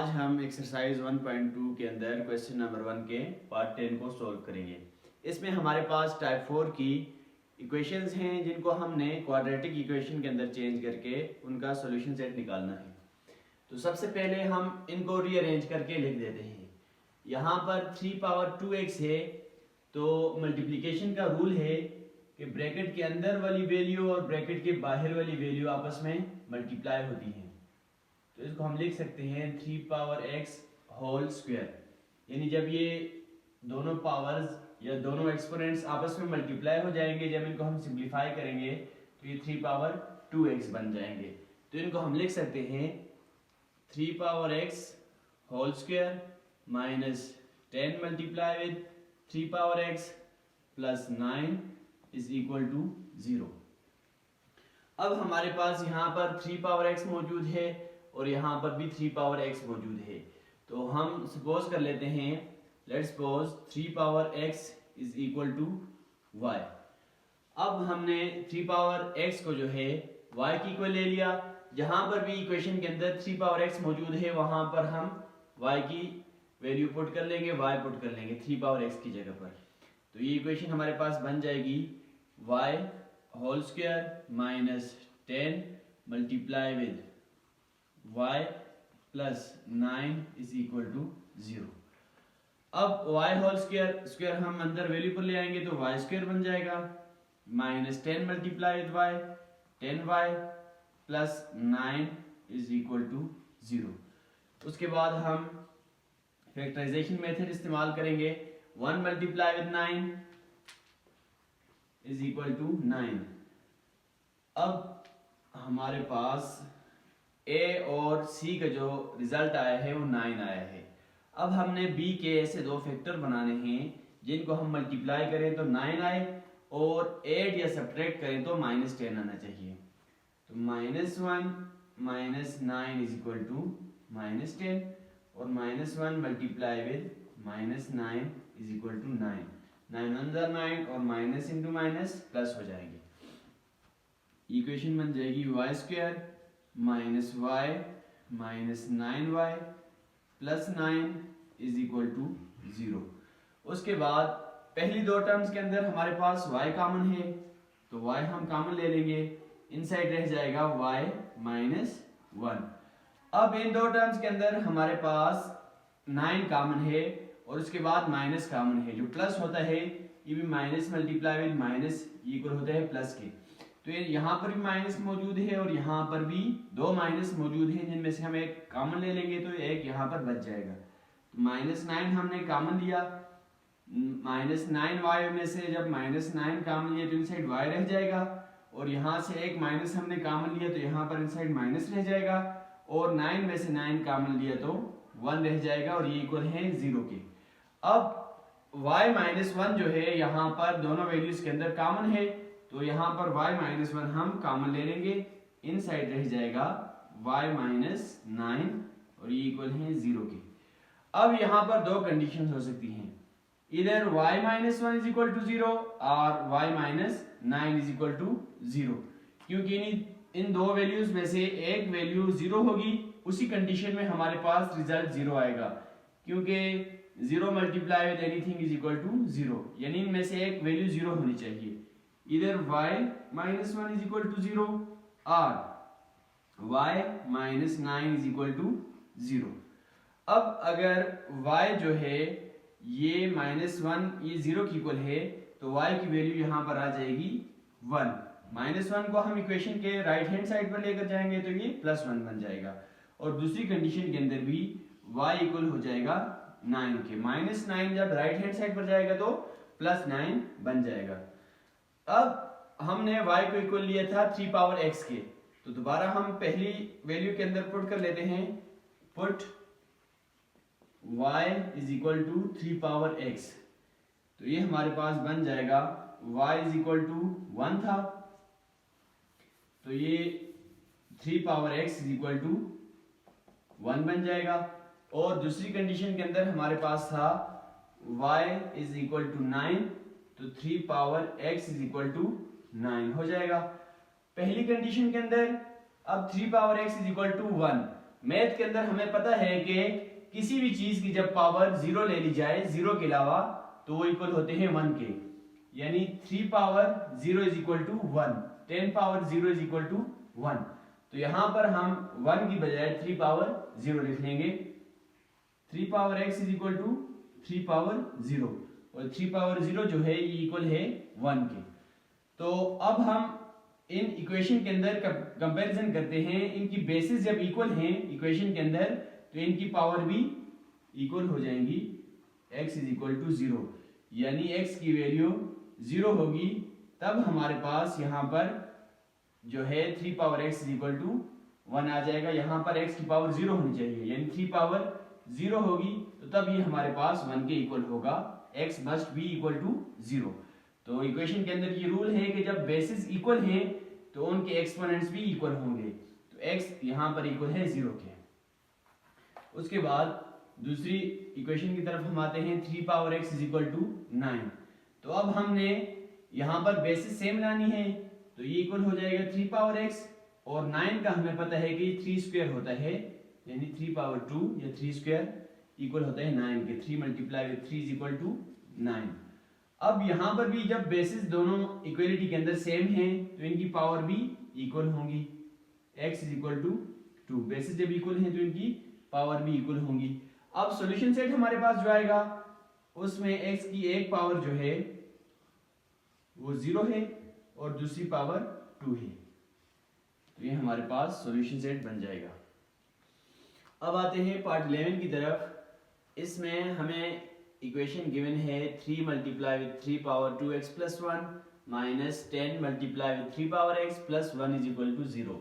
आज हम एक्सरसाइज 1.2 के अंदर क्वेश्चन नंबर 1 के पार्ट 10 को सॉल्व करेंगे। इसमें हमारे पास टाइप 4 की इक्वेशंस हैं जिनको हमने क्वाड्रेटिक इक्वेशन के अंदर चेंज करके उनका सॉल्यूशन सेट निकालना है। तो सबसे पहले हम इनको रीअरेंज करके लिख देते हैं। यहाँ पर 3 पावर 2x है, तो मल्टीप्लिकेशन का रूल है कि ब्रैकेट के अंदर वाली वैल्यू और ब्रैकेट के बाहर वाली वैल्यू आपस में मल्टीप्लाई होती है। तो इसको हम लिख सकते हैं 3 पावर x होल स्क्वायर, यानी जब ये दोनों पावर्स या दोनों एक्सपोनेंट्स आपस में मल्टीप्लाई हो जाएंगे, जब इनको हम सिंप्लीफाई करेंगे तो ये 3 पावर 2x बन जाएंगे। तो इनको हम लिख सकते हैं 3 power x whole square minus 10 multiply with 3 power x plus 9 is equal to 0। अब हमारे पास यहाँ पर 3 पावर x मौजूद है और यहाँ पर भी 3 पावर x मौजूद है। तो हम सपोज कर लेते हैं, let's suppose 3 power x is equal to y। अब हमने 3 पावर x को जो है y की इक्वल ले लिया। जहाँ पर भी इक्वेशन के अंदर 3 पावर x मौजूद है वहाँ पर हम y की वैल्यू पुट कर लेंगे, y पुट कर लेंगे 3 पावर x की जगह पर। तो ये इक्वेशन हमारे पास बन जाएगी y whole square minus 10 multiply with y plus 9 is equal to 0। अब y होल स्क्वायर हम अंदर वैल्यू पर ले आएंगे तो y स्क्वायर बन जाएगा minus 10 multiply with y 10y plus 9 is equal to 0। उसके बाद हम फैक्टराइजेशन मेथड इस्तेमाल करेंगे। 1 multiply with 9 is equal to 9। अब हमारे पास a और c का जो रिजल्ट आया है वो 9 आया है। अब हमने b के ऐसे दो फैक्टर बनाने हैं जिनको हम मल्टीप्लाई करें तो 9 आए और ऐड या सब्ट्रैक्ट करें तो माइनस 10 आना चाहिए। तो minus 1 minus 9 is equal to minus 10 और minus 1 multiply with minus 9 is equal to 9। 9 अंदर 9 और माइनस इंटू माइनस प्लस हो जाएंगे। इक्वेशन बन जाएगी y square minus y minus 9y plus 9 is equal to 0। उसके बाद पहली दो टर्म्स के अंदर हमारे पास y कॉमन है तो y हम कॉमन ले लेंगे, इनसाइड रह जाएगा y माइनस 1। अब इन दो टर्म्स के अंदर हमारे पास 9 कॉमन है और उसके बाद माइनस कॉमन है। जो प्लस होता है ये भी minus multiply with minus equal होता है प्लस के। तो यहाँ पर भी माइनस मौजूद है और यहाँ पर भी दो माइनस मौजूद हैं जिनमें से हम एक कॉमन ले लेंगे तो एक यहाँ पर बच जाएगा। तो माइनस 9 हमने कॉमन लिया, माइनस 9y में से जब माइनस 9 कॉमन लिया तो इनसाइड y रह जाएगा और यहाँ से एक माइनस हमने कॉमन लिया तो यहाँ पर इनसाइड माइनस रह जाएगा और 9 में से 9 कॉमन लिया तो 1 रह जाएगा और ये इक्वल है 0 के। अब y माइनस 1 जो है यहाँ पर दोनों वैल्यूज के अंदर कॉमन है तो यहाँ पर y माइनस 1 हम कॉमन ले लेंगे, इन साइड रह जाएगा y माइनस 9 और ये इक्वल है 0 के। अब यहाँ पर दो कंडीशंस हो सकती हैं, इधर y minus 1 is equal to 0 और y minus 9 is equal to 0, क्योंकि इन दो वैल्यूज में से एक वैल्यू 0 होगी, उसी कंडीशन में हमारे पास रिजल्ट 0 आएगा, क्योंकि 0 multiply with anything is equal to 0, यानी इनमें से एक वैल्यू 0 होनी चाहिए। इधर y minus 1 is equal to 0 और y minus 9 is equal to 0। अब अगर y जो है ये माइनस 1 ये 0 की इक्वल है तो y की वैल्यू यहाँ पर आ जाएगी 1। माइनस 1 को हम इक्वेशन के राइट हैंड साइड पर लेकर जाएंगे तो ये प्लस 1 बन जाएगा और दूसरी कंडीशन के अंदर भी y इक्वल हो जाएगा 9 के। माइनस 9 जब राइट हैंड साइड पर जाएगा तो प्लस 9 बन जाएगा। अब हमने y को इक्वल लिया था 3 पावर x के, तो दोबारा हम पहली वैल्यू के अंदर पुट कर लेते हैं, put y is equal to 3 power x। तो ये हमारे पास बन जाएगा y इज इक्वल टू 1 था तो ये 3 power x is equal to 1 बन जाएगा और दूसरी कंडीशन के अंदर हमारे पास था y इज इक्वल टू 9 तो 3 power x is equal to 9 हो जाएगा। पहली कंडीशन के अंदर अब 3 power x is equal to 1, math के अंदर हमें पता है कि किसी भी चीज की जब पावर 0 ले ली जाए 0 के अलावा तो वो इक्वल होते हैं 1 के, यानी 3 power 0 is equal to 1, 10 power 0 is equal to 1। तो यहां पर हम 1 की बजाय 3 पावर 0 लिख लेंगे। 3 power x is equal to 3 power 0, और 3 पावर 0 जो है ये इक्वल है 1 के। तो अब हम इन इक्वेशन के अंदर कंपैरिजन करते हैं, इनकी बेसिस जब इक्वल हैं इक्वेशन के अंदर तो इनकी पावर भी इक्वल हो जाएंगी। x इज इक्वल टू 0, यानी x की वैल्यू 0 होगी, तब हमारे पास यहाँ पर जो है 3 power x is equal to 1 आ जाएगा। यहाँ पर x की पावर 0 होनी चाहिए, यानी 3 पावर 0 होगी तो तब ये हमारे पास 1 के इक्वल होगा। x must be equal to 0। तो इक्वेशन के अंदर ये रूल है कि जब बेसिस इक्वल हैं तो उनके एक्सपोनेंट्स भी इक्वल होंगे। तो x यहाँ पर इक्वल है 0 के। उसके बाद दूसरी इक्वेशन की तरफ हम आते हैं। 3 power x is equal to 9। तो अब हमने यहाँ पर बेसिस सेम लानी है, तो ये इक्वल हो जाएगा 3 पावर x, और 9 का हमें पता है कि 3 स्क्वायर होता है, यानी 3 पावर 2 या 3 स्क्वायर इक्वल होता है 9 के। 3 multiply with 3 is equal to 9। अब यहाँ पर भी जब बेसिस दोनों इक्वलिटी के अंदर सेम हैं तो इनकी पावर भी इक्वल होंगी। x is equal to 2, basis जब इक्वल हैं तो इनकी पावर भी इक्वल होंगी। अब सॉल्यूशन सेट हमारे पास जो आएगा उसमें x की एक पावर जो है वो 0 है और दूसरी पावर 2 है, तो ये हमारे पास सॉल्यूशन सेट बन जाएगा। अब आते हैं पार्ट 11 की तरफ। इसमें हमें इक्वेशन गिवन है 3 multiply with 3 power 2x plus 1 minus 10 multiply with 3 power x plus 1 is equal to 0।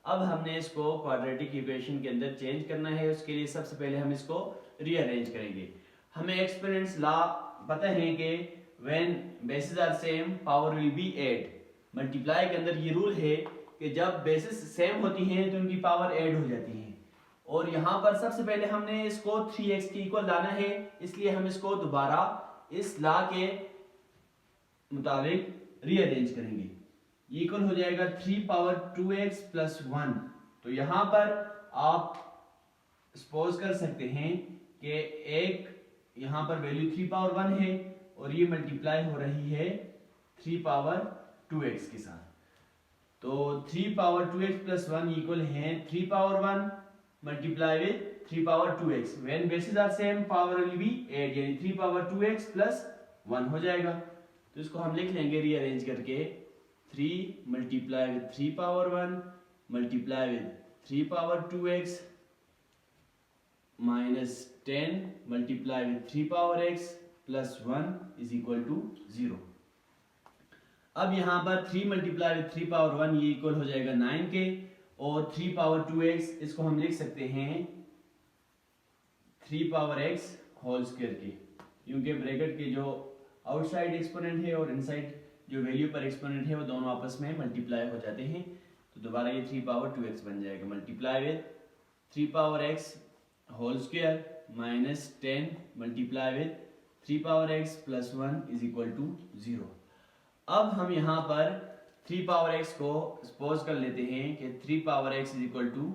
अब हमने इसको क्वाड्रेटिक इक्वेशन के अंदर चेंज करना है। उसके लिए सबसे पहले हम इसको रीअरेंज करेंगे। हमें एक्सपोनेंट्स लॉ पता है कि when basis are same power will be 8। Multiply के अंदर ये रूल है कि जब बेसिस सेम होती हैं तो उनकी पावर ऐड हो जाती है, और यहाँ पर सबसे पहले हमने इसको 3x के इक्वल लाना है, इसलिए हम इसको दोबारा इस लॉ के मुताबिक रीअरेंज करेंगे। ये इक्वल हो जाएगा 3 पावर 2x प्लस 1। तो यहाँ पर आप सपोज कर सकते हैं कि एक यहाँ पर वैल्यू 3 पावर 1 है और ये मल्टीप्लाई हो रही है 3 पावर 2x के साथ। तो 3 पावर 2x प्लस 1 इक्वल है 3 power 1 multiply with 3 power 2x। When basis are same power will be 8, यानी 3 पावर 2x प्लस 1 हो जाएगा। तो इसको हम लिख लेंगे रीअरेंज करके 3 multiply with 3 power 1 multiply with 3 power 2x minus 10 multiply with 3 power x plus 1 is equal to 0। अब यहाँ पर 3 मल्टीप्लाई विद 3 पावर 1 ये इक्वल हो जाएगा 9 के, और 3 पावर 2x इसको हम लिख सकते हैं 3 पावर x होल स्क्वायर के, क्योंकि ब्रैकेट के जो आउटसाइड एक्सपोनेंट है और इनसाइड जो वैल्यू पर एक्सपोनेंट है वो दोनों आपस में मल्टीप्लाई हो जाते हैं। तो दोबारा ये 3 पावर 2x बन जाएगा multiply with 3 power x whole square minus 10 multiply with 3 power x plus 1 is equal to 0। अब हम यहाँ पर 3 पावर x को सपोज कर लेते हैं कि 3 power x is equal to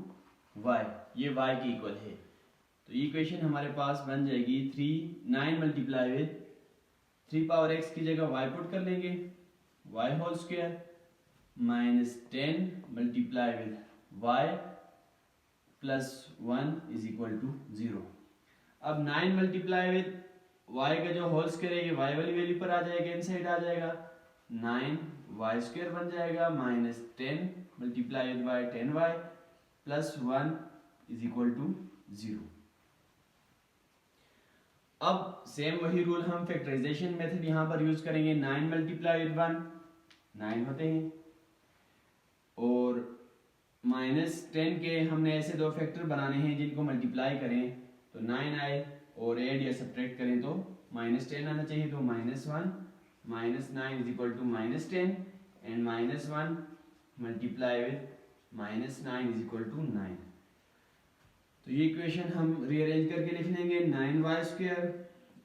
y, ये y की इक्वल है। तो इक्वेशन हमारे पास बन जाएगी 9 मल्टीप्लाई विद 3 पावर x की जगह y पुट कर लेंगे y whole square minus 10 multiply with y plus 1 is equal to 0। अब 9 मल्टीप्लाई विद y का जो होल स्क्वायर है ये y वाली वैल्यू पर आ जाएगा, इनसाइड आ जाएगा 9y स्क्वायर बन जाएगा minus 10 multiply with y 10y plus 1 is equal to 0। अब सेम वही रूल हम फैक्टराइजेशन मेथड यहाँ पर यूज करेंगे। 9 मल्टीप्लाई विद 1 9 होते हैं, और माइनस 10 के हमने ऐसे दो फैक्टर बनाने हैं जिनको मल्टीप्लाई करें तो 9 आए, और ऐड या सब्ट्रैक्ट करें तो माइनस 10 आना चाहिए। तो minus 1 minus 9 is equal to minus 10 and minus 1 multiply with minus 9 is equal to 9। तो ये इक्वेशन हम रीअरेंज करके लिख लेंगे 9y square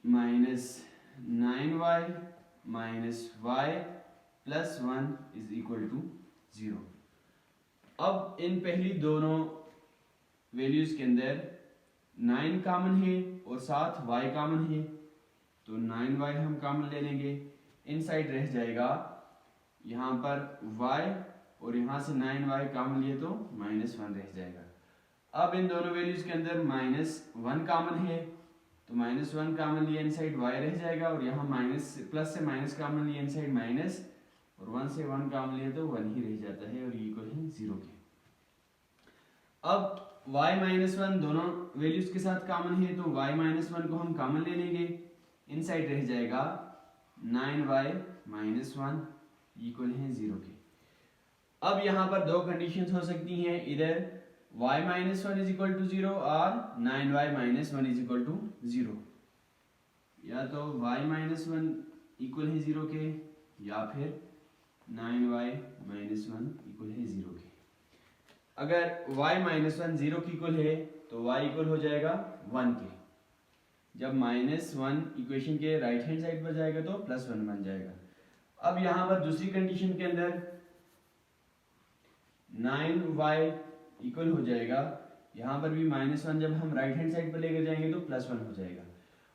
minus 9y minus y plus 1 is equal to 0। अब इन पहली दोनों वैल्यूज के अंदर 9 कॉमन है और साथ y कॉमन है, तो 9y हम कॉमन ले लेंगे। इनसाइड रह जाएगा यहाँ पर y और यहाँ से 9y कॉमन लिए तो -1 रह जाएगा। अब इन दोनों वैल्यूज के अंदर -1 कॉमन है, तो -1 कॉमन लिए इनसाइड y रह जाएगा और यहाँ प्लस से माइनस कॉमन लिए इनसाइड माइनस, और 1 से 1 कॉमन लिए तो 1 ही रह जाता है और ये इक्वल है 0 के। अब y-1 दोनों वैल्यूज के साथ कॉमन है, तो y-1 को हम कॉमन ले लेंगे। इनसाइड रह जाएगा 9y-1 इक्वल है 0 के। अब यहाँ पर दो कंडीशंस हो सकती हैं, इधर y-1 इज इक्वल टू 0 और 9y-1 इज इक्वल टू 0। या तो y-1 इक्वल है 0 के या फिर 9y-1 इक्वल है 0 के। अगर y-1 0 की इक्वल है तो y इक्वल हो जाएगा 1 के। जब -1 इक्वेशन के राइट हैंड साइड पर जाएगा तो +1 बन जाएगा। अब यहाँ पर दूसरी कंडीशन के अंदर 9y इक्वल हो जाएगा, यहाँ पर भी -1 जब हम राइट हैंड साइड पर लेकर जाएंगे तो +1 हो जाएगा,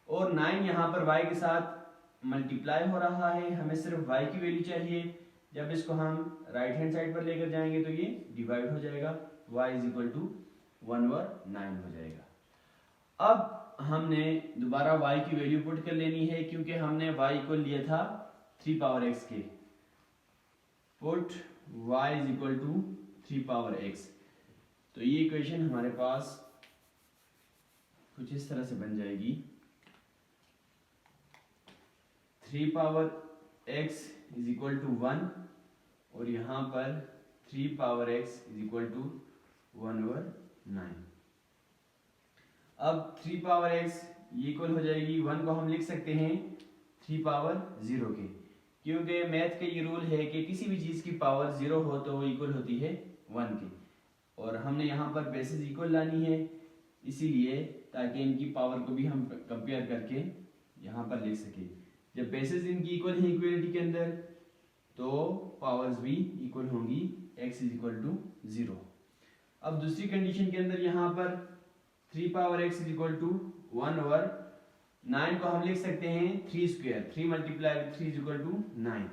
और 9 यहाँ पर y के साथ मल्टीप्लाई हो रहा है, हमें सिर्फ y की वैल्यू चाहिए। जब इसको हम राइट हैंड साइड पर लेकर जाएंगे तो ये डिवाइड हो जाएगा, y इज इक्वल टू 1 और 9 हो जाएगा। अब हमने दोबारा y की वैल्यू पुट कर लेनी है, क्योंकि हमने y इक्वल लिया था 3 पावर x के। Put y is equal to 3 power x, तो ये इक्वेशन हमारे पास कुछ इस तरह से बन जाएगी। 3 power x is equal to 1 और यहाँ पर 3 power x is equal to 1 over 9। अब 3 पावर x इक्वल हो जाएगी 1 को हम लिख सकते हैं 3 पावर 0 के, क्योंकि मैथ का ये रूल है कि किसी भी चीज़ की पावर 0 हो तो वो इक्वल होती है 1 के, और हमने यहाँ पर बेसिस इक्वल लानी है, इसीलिए ताकि इनकी पावर को भी हम कंपेयर करके यहाँ पर लिख सके। जब बेसिस इनकी इक्वल है इक्वलिटी के अंदर तो पावर्स भी इक्वल होंगी, x इज इक्वल टू 0। अब दूसरी कंडीशन के अंदर यहाँ पर 3 power x is equal to 1 over 9 को हम लिख सकते हैं 3 square, 3 multiply with 3 is equal to 9।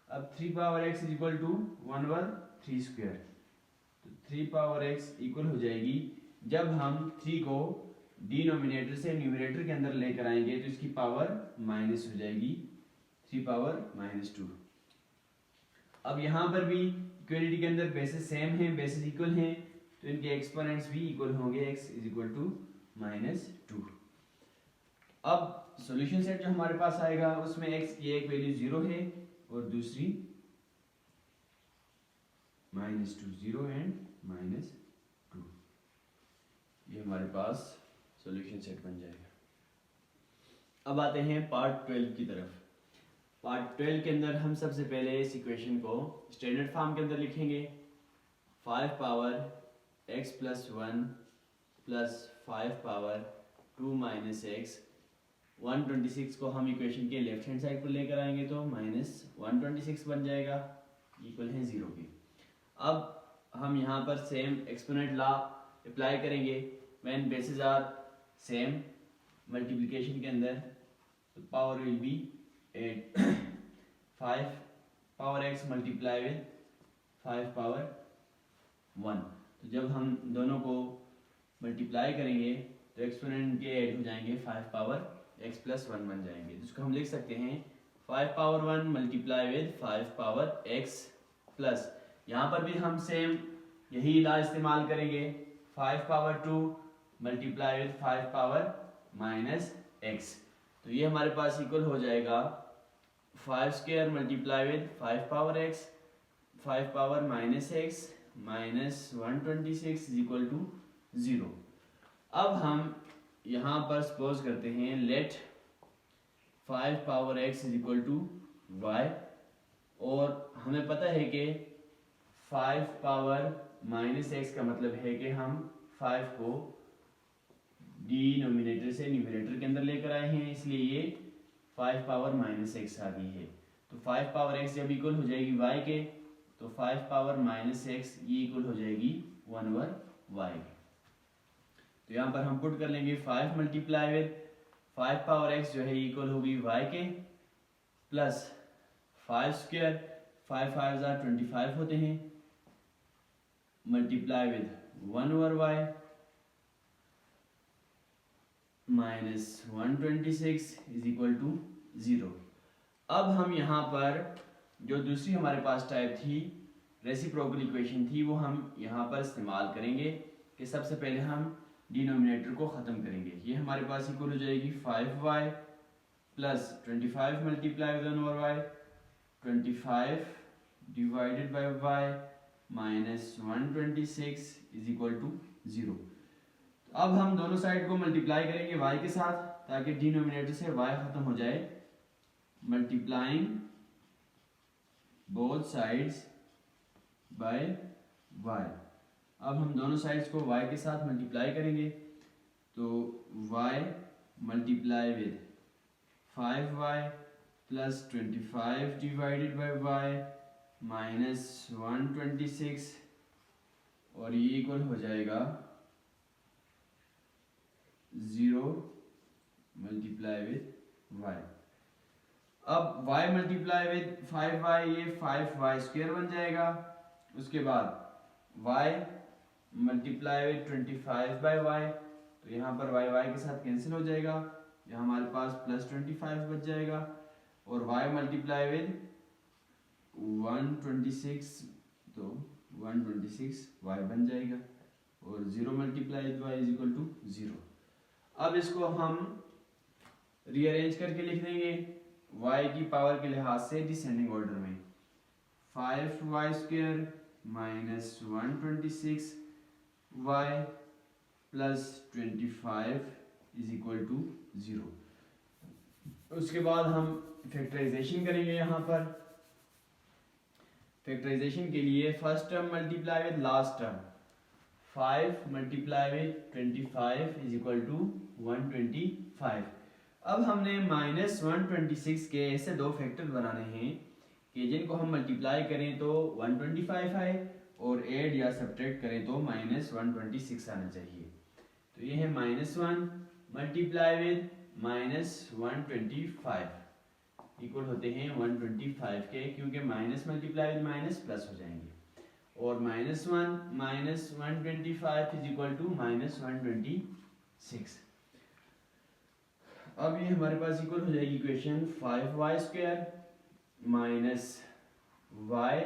अब 3 power x is equal to 1 over 3 square, तो 3 पावर x इक्वल हो जाएगी, जब हम 3 को डिनोमिनेटर से न्यूमरेटर के अंदर लेकर आएंगे तो इसकी पावर माइनस हो जाएगी, 3 पावर -2। अब यहाँ पर भी इक्वलिटी के अंदर बेसिस सेम है, बेसिस इक्वल हैं, तो इनके एक्सपोनेंट्स भी इक्वल होंगे, x इज इक्वल टू -2। अब सॉल्यूशन सेट जो हमारे पास आएगा उसमें x की एक वैल्यू 0 है और दूसरी -2, 0 एंड -2। ये हमारे पास सॉल्यूशन सेट बन जाएगा। अब आते हैं पार्ट 12 की तरफ। पार्ट 12 के अंदर हम सबसे पहले इस इक्वेशन को स्टैंडर्ड फॉर्म के अंदर लिखेंगे। 5 power x plus 1 plus 5 power 2 minus x, 126 को हम इक्वेशन के लेफ्ट हैंड साइड पर लेकर आएंगे तो -126 बन जाएगा, इक्वल है 0 के। अब हम यहाँ पर सेम एक्सपोनेंट लॉ अप्लाई करेंगे, when basis are same. Multiplication के अंदर तो power will be 8 5 power x multiply with 5 power 1, तो जब हम दोनों को मल्टीप्लाई करेंगे तो एक्सपोनेंट के ऐड हो जाएंगे, 5 पावर x प्लस 1 बन जाएंगे, जिसको हम लिख सकते हैं 5 power 1 multiply with 5 power x plus, यहाँ पर भी हम सेम यही इलाज इस्तेमाल करेंगे, 5 power 2 multiply with 5 power minus x, तो ये हमारे पास इक्वल हो जाएगा 5 square multiply with 5 power x, 5 power minus x minus 126 is equal to 0। अब हम यहाँ पर सपोज करते हैं let 5 power x is equal to y, और हमें पता है कि 5 पावर माइनस x का मतलब है कि हम 5 को डिनोमिनेटर से न्यूमरेटर के अंदर लेकर आए हैं, इसलिए ये 5 पावर माइनस x आ गई है। तो 5 पावर x जब इक्वल हो जाएगी y के, तो 5 पावर माइनस x ये इक्वल हो जाएगी 1 ओवर y। तो यहाँ पर हम पुट कर लेंगे 5 मल्टीप्लाई विद 5 पावर x जो है इक्वल होगी y के प्लस 5 स्क्वायर 5 5 25 होते हैं multiply with 1 over y minus 126 is equal to 0। अब हम यहाँ पर जो दूसरी हमारे पास टाइप थी रेसिप्रोकल इक्वेशन थी वो हम यहाँ पर इस्तेमाल करेंगे कि सबसे पहले हम डिनोमिनेटर को ख़त्म करेंगे। ये हमारे पास इक्वल हो जाएगी 5y plus 25 multiply with 1 over y 25 divided by y minus 126 is equal to 0। अब हम दोनों साइड को मल्टीप्लाई करेंगे y के साथ ताकि डिनोमिनेटर से y ख़त्म हो जाए। Multiplying both sides by y। अब हम दोनों साइड्स को y के साथ मल्टीप्लाई करेंगे तो y multiply with 5y plus 25 divided by y minus 126 और ये इक्वल हो जाएगा 0 मल्टीप्लाई विद y। अब y मल्टीप्लाई विद 5y ये 5y स्क्वायर बन जाएगा। उसके बाद y multiply with 25 by y तो यहाँ पर y के साथ कैंसिल हो जाएगा, यहाँ हमारे पास प्लस 25 बच जाएगा और y मल्टीप्लाई विद 126 तो 126 y बन जाएगा और 0 multiply with y is equal to 0। अब इसको हम रीअरेंज करके लिख देंगे y की पावर के लिहाज से डिसेंडिंग ऑर्डर में 5y square minus 126 y plus 25 is equal to 0। उसके बाद हम फैक्टराइजेशन करेंगे। यहाँ पर फैक्टराइजेशन के लिए first term multiply with last term 5 multiply with 25 is equal to 125। अब हमने माइनस 126 के ऐसे दो फैक्टर बनाने हैं कि जिनको हम मल्टीप्लाई करें तो 125 आए और ऐड या सब्ट्रैक्ट करें तो माइनस 126 आना चाहिए। तो ये है minus 1 multiply with minus 125 equal होते हैं 125 के, क्योंकि minus multiply with minus plus हो जाएंगे और minus 1 minus 125 is equal to minus 126। अब ये हमारे पास इक्वल हो जाएगी equation 5y square minus y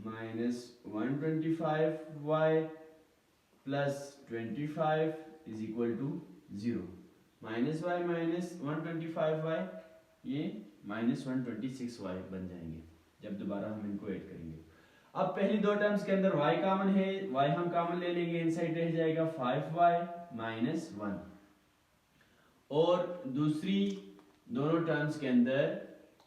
minus 125y plus 25 is equal to 0। Minus y minus 125y ये माइनस 126y बन जाएंगे जब दोबारा हम इनको ऐड करेंगे। अब पहली दो टर्म्स के अंदर y कॉमन है, y हम कॉमन ले लेंगे, इनसाइड रह जाएगा 5y माइनस 1 और दूसरी दोनों टर्म्स के अंदर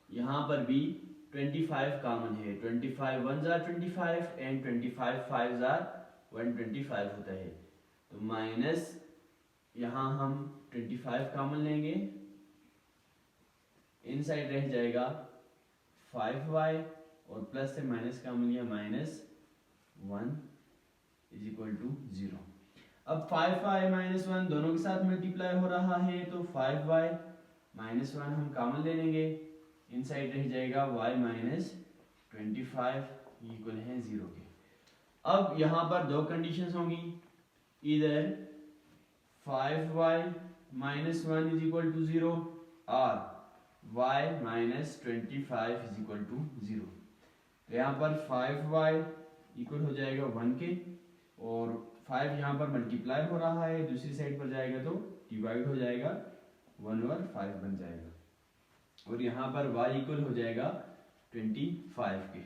यहाँ पर भी 25 कॉमन है। 25 1s are 25 and 25 5s are 125 होता है तो माइनस यहाँ हम 25 कॉमन लेंगे, इनसाइड रह जाएगा 5y और प्लस से माइनस कॉमन लिया माइनस 1 इज इक्वल टू 0। अब 5y माइनस 1 दोनों के साथ मल्टीप्लाई हो रहा है तो 5y माइनस 1 हम कॉमन ले लेंगे, इनसाइड रह जाएगा y माइनस 25 इक्वल है 0 के। अब यहाँ पर दो कंडीशंस होंगी, इधर 5y minus 1 is equal to 0 और y minus 25 is equal to 0। तो यहाँ पर 5y इक्वल हो जाएगा 1 के और 5 यहाँ पर मल्टीप्लाई हो रहा है, दूसरी साइड पर जाएगा तो डिवाइड हो जाएगा 1 और 5 बन जाएगा और यहाँ पर y इक्वल हो जाएगा 25 के।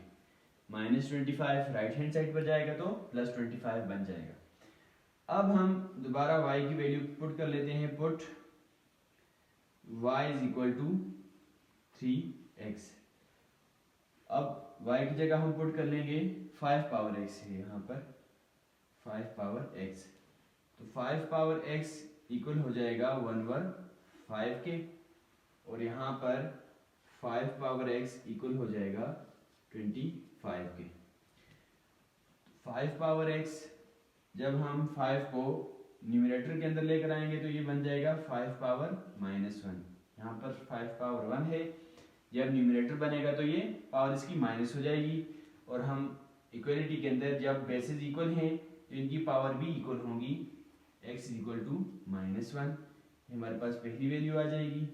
माइनस 25 राइट हैंड साइड पर जाएगा तो प्लस 25 बन जाएगा। अब हम दोबारा y की वैल्यू पुट कर लेते हैं, put y is equal to 3x। अब y की जगह हम पुट कर लेंगे 5 पावर x है यहाँ पर 5 पावर x, तो 5 पावर x इक्वल हो जाएगा 1 ओवर 5 के और यहाँ पर 5 पावर x इक्वल हो जाएगा 25 के। 5 पावर x जब हम 5 को न्यूमरेटर के अंदर लेकर आएंगे तो ये बन जाएगा 5 पावर -1। यहाँ पर 5 पावर 1 है, जब न्यूमरेटर बनेगा तो ये पावर इसकी माइनस हो जाएगी। और हम इक्वलिटी के अंदर जब बेसिस इक्वल हैं तो इनकी पावर भी इक्वल होंगी, x इक्वल टू -1, हमारे पास पहली वैल्यू आ जाएगी।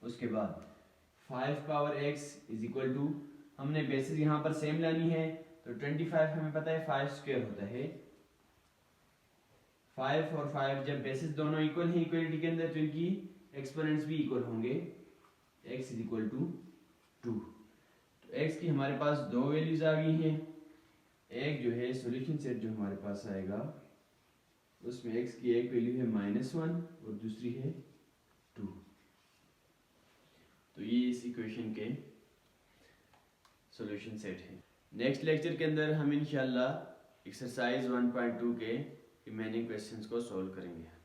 उसके बाद 5 power x is equal to, हमने बेसिस यहाँ पर सेम लानी है तो 25 हमें पता है 5 स्क्वायर होता है। 5 और 5 जब बेसिस दोनों इक्वल हैं इक्वलिटी के अंदर तो इनकी एक्सपोनेंट्स भी इक्वल होंगे, x इज इक्वल टू 2। तो x की हमारे पास दो वैल्यूज आ गई हैं। एक जो है सॉल्यूशन सेट जो हमारे पास आएगा उसमें x की एक वैल्यू है -1 और दूसरी है 2। तो ये इस इक्वेशन के सॉल्यूशन सेट है। नेक्स्ट लेक्चर के अंदर हम इंशाल्लाह एक्सरसाइज 1.2 के रिमेनिंग क्वेश्चंस को सॉल्व करेंगे।